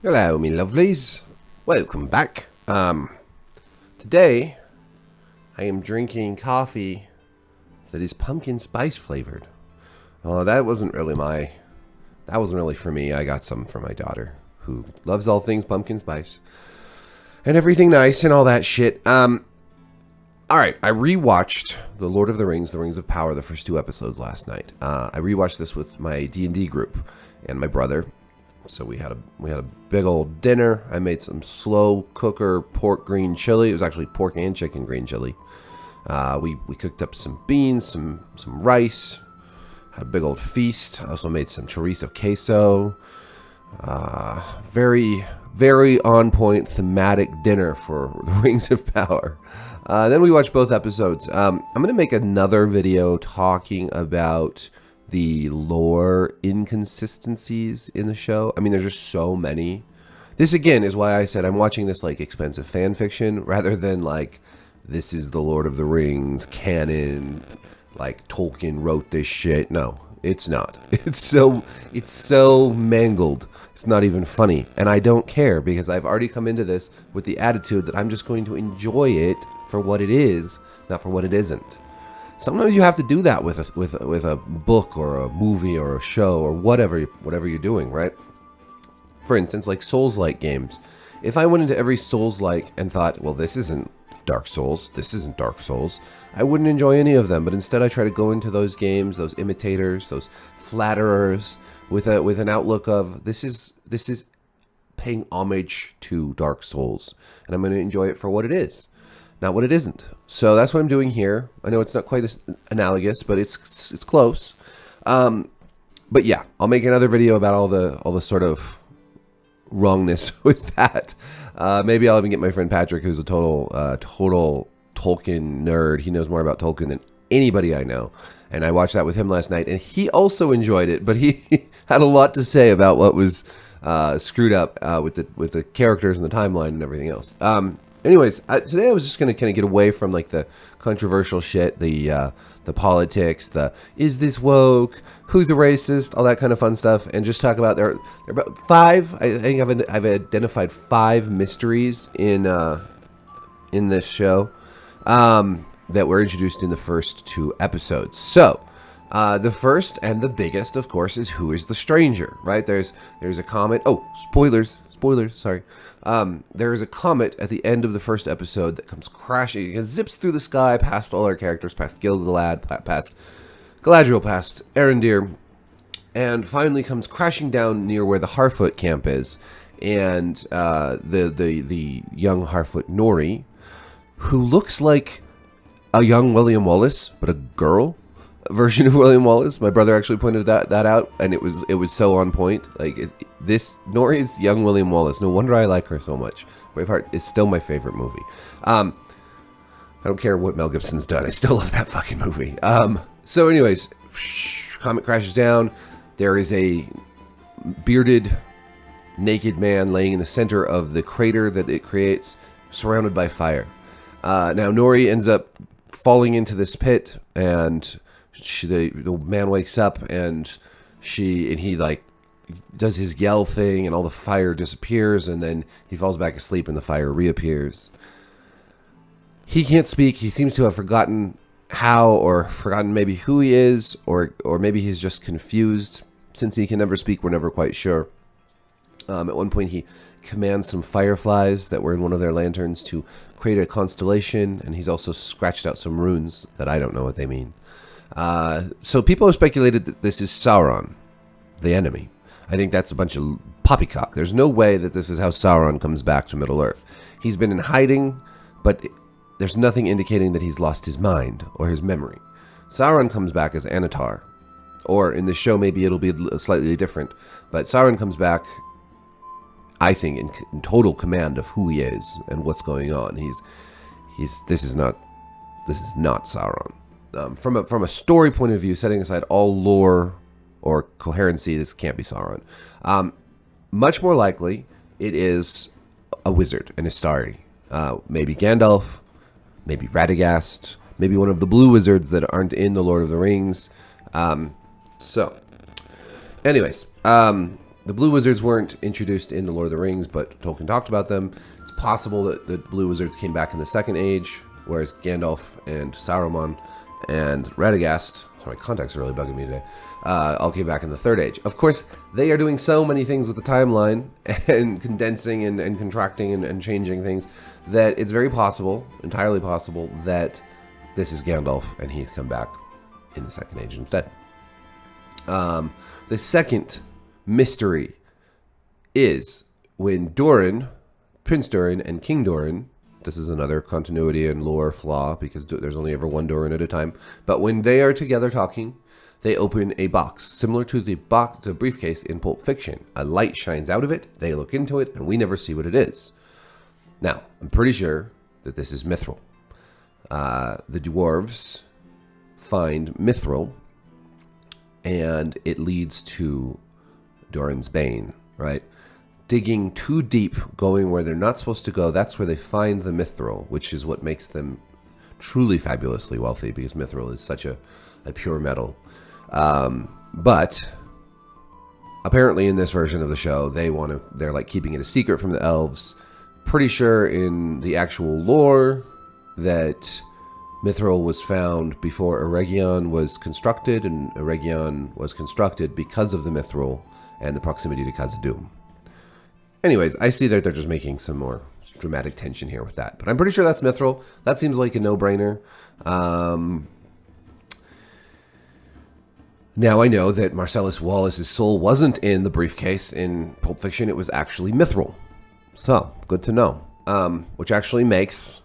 Hello, me lovelies. Welcome back. Today I am drinking coffee that is pumpkin spice flavored. Oh, that wasn't really for me. I got some for my daughter, who loves all things pumpkin spice and everything nice and all that shit. All right, I rewatched The Lord of the Rings, The Rings of Power, the first two episodes last night. I rewatched this with my D&D group and my brother. So we had a big old dinner. I made some slow cooker pork green chili. It was actually pork and chicken green chili. We cooked up some beans, some rice. Had a big old feast. I also made some chorizo queso. Very, very on point thematic dinner for the Rings of Power. Then we watched both episodes. I'm going to make another video talking about the lore inconsistencies in the show. I mean, there's just so many. This again is why I said I'm watching this like expensive fan fiction rather than like this is the Lord of the Rings canon, like Tolkien wrote this shit. No, it's not. It's so mangled. It's not even funny, and I don't care because I've already come into this with the attitude that I'm just going to enjoy it for what it is, not for what it isn't. Sometimes you have to do that with a book or a movie or a show or whatever you're doing, right? For instance, like Souls-like games. If I went into every Souls-like and thought, well, this isn't Dark Souls, this isn't Dark Souls, I wouldn't enjoy any of them. But instead, I try to go into those games, those imitators, those flatterers, with an outlook of this is paying homage to Dark Souls, and I'm going to enjoy it for what it is, not what it isn't. So that's what I'm doing here. I know it's not quite as analogous, but it's close. But yeah, I'll make another video about all the sort of wrongness with that. Maybe I'll even get my friend Patrick, who's a total Tolkien nerd. He knows more about Tolkien than anybody I know. And I watched that with him last night, and he also enjoyed it, but he had a lot to say about what was screwed up with the characters and the timeline and everything else. Anyways, today I was just going to kind of get away from like the controversial shit, the politics, the is this woke, who's a racist, all that kind of fun stuff, and just talk about there are about 5. I think I've identified 5 mysteries in this show that were introduced in the first 2 episodes. So the first and the biggest, of course, is who is the stranger, right? There's a comet. Oh, spoilers, sorry. There is a comet at the end of the first episode that comes crashing. It zips through the sky past all our characters, past Gil-galad, past Galadriel, past Arondir, and finally comes crashing down near where the Harfoot camp is. And the young Harfoot Nori, who looks like a young William Wallace, but a girl version of William Wallace. My brother actually pointed that out, and it was so on point. Like this Nori's young William Wallace. No wonder I like her so much. Braveheart is still my favorite movie. I don't care what Mel Gibson's done. I still love that fucking movie. So anyways, comet crashes down. There is a bearded, naked man laying in the center of the crater that it creates, surrounded by fire. Now Nori ends up falling into this pit, and the man wakes up, and he like does his yell thing, and all the fire disappears, and then he falls back asleep, and the fire reappears. He can't speak. He seems to have forgotten how, or forgotten maybe who he is, or maybe he's just confused. Since he can never speak, we're never quite sure. At one point, he commands some fireflies that were in one of their lanterns to create a constellation, and he's also scratched out some runes that I don't know what they mean. So people have speculated that this is Sauron, the enemy. I think that's a bunch of poppycock. There's no way that this is how Sauron comes back to Middle-earth. He's been in hiding, but there's nothing indicating that he's lost his mind or his memory. Sauron comes back as Anatar, or in the show maybe it'll be slightly different, but Sauron comes back, I think, in total command of who he is and what's going on. This is not Sauron. From a story point of view, setting aside all lore or coherency, this can't be Sauron. Much more likely, it is a wizard, an Istari. Maybe Gandalf, maybe Radagast, maybe one of the blue wizards that aren't in The Lord of the Rings. So, anyways, The Blue Wizards weren't introduced in The Lord of the Rings, but Tolkien talked about them. It's possible that the Blue Wizards came back in the Second Age, whereas Gandalf and Saruman and Radagast, sorry, my contacts are really bugging me today, all came back in the Third Age. Of course, they are doing so many things with the timeline and condensing and contracting and changing things that it's very possible, entirely possible, that this is Gandalf and he's come back in the Second Age instead. The second mystery is when Durin, Prince Durin, and King Durin, this is another continuity and lore flaw because there's only ever one Durin at a time, but when they are together talking, they open a box similar to the briefcase in Pulp Fiction. A light shines out of it, they look into it, and we never see what it is. Now, I'm pretty sure that this is Mithril. The dwarves find Mithril, and it leads to Durin's Bane, right? Digging too deep, going where they're not supposed to go, that's where they find the Mithril, which is what makes them truly fabulously wealthy, because Mithril is such a pure metal. But apparently in this version of the show, they're like keeping it a secret from the elves. Pretty sure in the actual lore that Mithril was found before Eregion was constructed, and Eregion was constructed because of the Mithril and the proximity to Khazad-dûm. Anyways, I see that they're just making some more dramatic tension here with that. But I'm pretty sure that's Mithril. That seems like a no-brainer. Now I know that Marcellus Wallace's soul wasn't in the briefcase in Pulp Fiction. It was actually Mithril. So, good to know. Which actually makes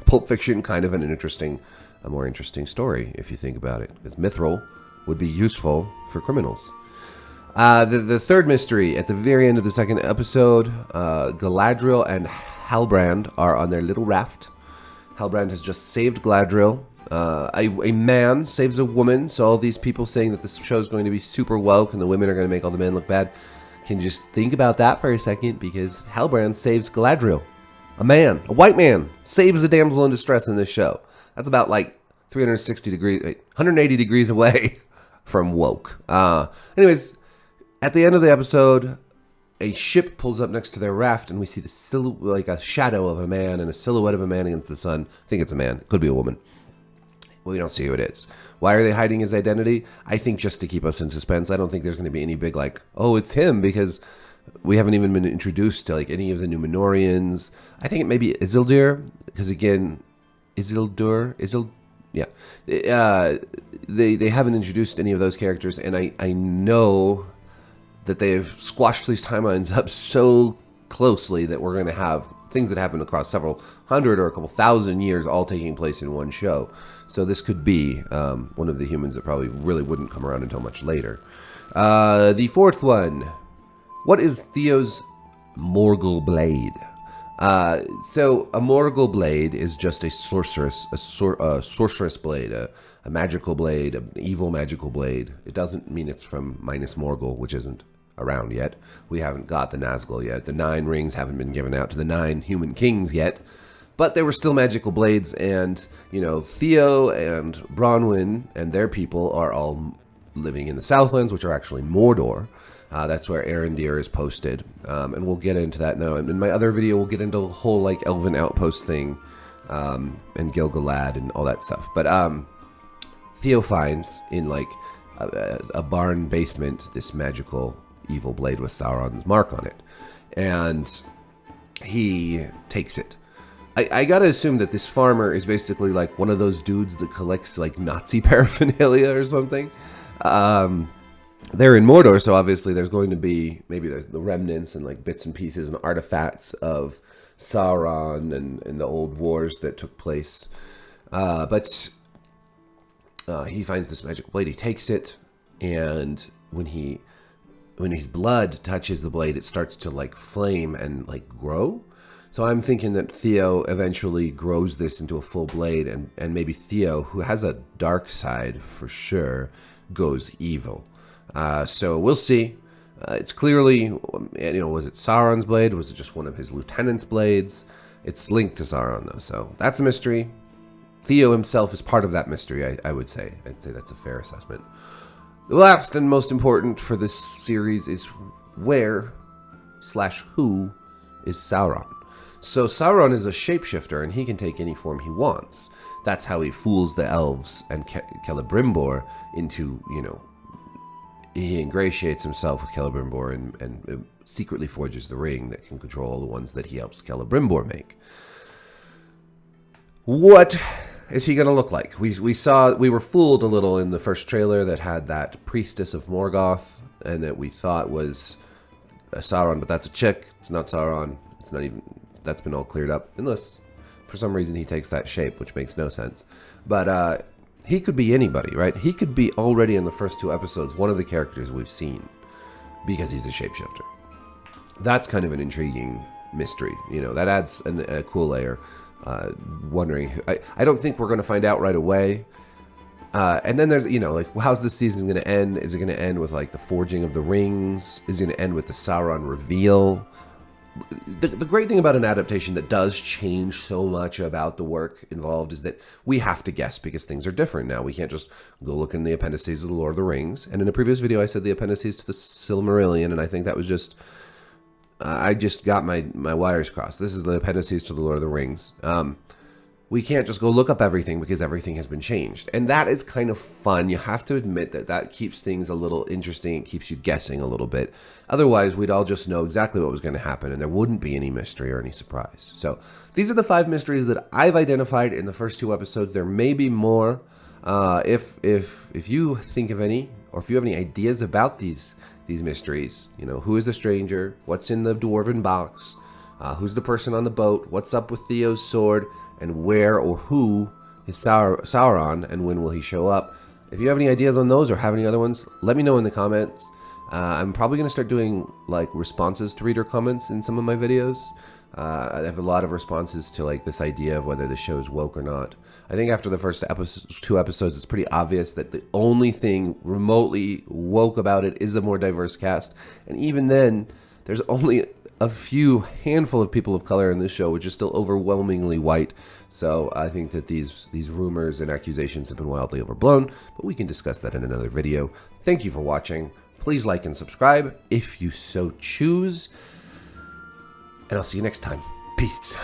Pulp Fiction kind of a more interesting story, if you think about it. Because Mithril would be useful for criminals. The third mystery, at the very end of the second episode, Galadriel and Halbrand are on their little raft. Halbrand has just saved Galadriel. A man saves a woman, so all these people saying that this show is going to be super woke and the women are going to make all the men look bad, can just think about that for a second, because Halbrand saves Galadriel. A man, a white man, saves a damsel in distress in this show. That's about like 180 degrees away from woke. Anyways, at the end of the episode, a ship pulls up next to their raft, and we see like a shadow of a man and a silhouette of a man against the sun. I think it's a man. It could be a woman. We don't see who it is. Why are they hiding his identity? I think just to keep us in suspense. I don't think there's going to be any big like, oh, it's him, because we haven't even been introduced to like any of the Numenorians. I think it may be Isildur, because again, yeah. They haven't introduced any of those characters, and I know that they've squashed these timelines up so closely that we're going to have things that happen across several hundred or a couple thousand years all taking place in one show. So this could be one of the humans that probably really wouldn't come around until much later. The fourth one. What is Theo's Morgul blade? So a Morgul blade is just a sorceress blade, a magical blade, an evil magical blade. It doesn't mean it's from Minas Morgul, which isn't around yet. We haven't got the Nazgul yet. The 9 rings haven't been given out to the 9 human kings yet. But there were still magical blades, and, you know, Theo and Bronwyn and their people are all living in the Southlands, which are actually Mordor. That's where Arendir is posted. And we'll get into that now. In my other video, we'll get into the whole, like, Elven Outpost thing, and Gil-galad and all that stuff. But Theo finds in, like, a barn basement this magical evil blade with Sauron's mark on it. And he takes it. I gotta assume that this farmer is basically like one of those dudes that collects like Nazi paraphernalia or something. They're in Mordor, so obviously there's going to be, maybe there's the remnants and like bits and pieces and artifacts of Sauron and the old wars that took place. But he finds this magical blade, he takes it, and when his blood touches the blade, it starts to like flame and like grow. So I'm thinking that Theo eventually grows this into a full blade, and maybe Theo, who has a dark side for sure, goes evil. So we'll see. It's clearly, you know, was it Sauron's blade? Was it just one of his lieutenant's blades? It's linked to Sauron, though, so that's a mystery. Theo himself is part of that mystery, I would say. I'd say that's a fair assessment. The last and most important for this series is who is Sauron. So Sauron is a shapeshifter, and he can take any form he wants. That's how he fools the elves and Celebrimbor into, he ingratiates himself with Celebrimbor and secretly forges the ring that can control all the ones that he helps Celebrimbor make. What is he going to look like? We were fooled a little in the first trailer that had that priestess of Morgoth, and that we thought was Sauron, but that's a chick. It's not Sauron. It's not even, that's been all cleared up, unless for some reason he takes that shape, which makes no sense. But he could be anybody, right? He could be already in the first 2 episodes one of the characters we've seen, because he's a shapeshifter. That's kind of an intriguing mystery. That adds a cool layer. Wondering, I don't think we're going to find out right away. And then there's, how's this season going to end? Is it going to end with the forging of the rings? Is it going to end with the Sauron reveal? The great thing about an adaptation that does change so much about the work involved is that we have to guess, because things are different now. We can't just go look in the appendices of the Lord of the Rings. And in a previous video, I said the appendices to the Silmarillion, and I think that was just... I just got my wires crossed. This is the appendices to the Lord of the Rings. We can't just go look up everything, because everything has been changed. And that is kind of fun. You have to admit that keeps things a little interesting. It keeps you guessing a little bit. Otherwise, we'd all just know exactly what was going to happen, and there wouldn't be any mystery or any surprise. So these are the 5 mysteries that I've identified in the first 2 episodes. There may be more. If you think of any, or if you have any ideas about these mysteries, who is the stranger, what's in the dwarven box, who's the person on the boat, what's up with Theo's sword, and where or who is Sauron, and when will he show up? If you have any ideas on those or have any other ones, let me know in the comments. I'm probably going to start doing responses to reader comments in some of my videos. I have a lot of responses to this idea of whether the show is woke or not. I think after the first 2 episodes, it's pretty obvious that the only thing remotely woke about it is a more diverse cast. And even then, there's only a handful of people of color in this show, which is still overwhelmingly white. So I think that these rumors and accusations have been wildly overblown, but we can discuss that in another video. Thank you for watching. Please like and subscribe if you so choose. And I'll see you next time. Peace.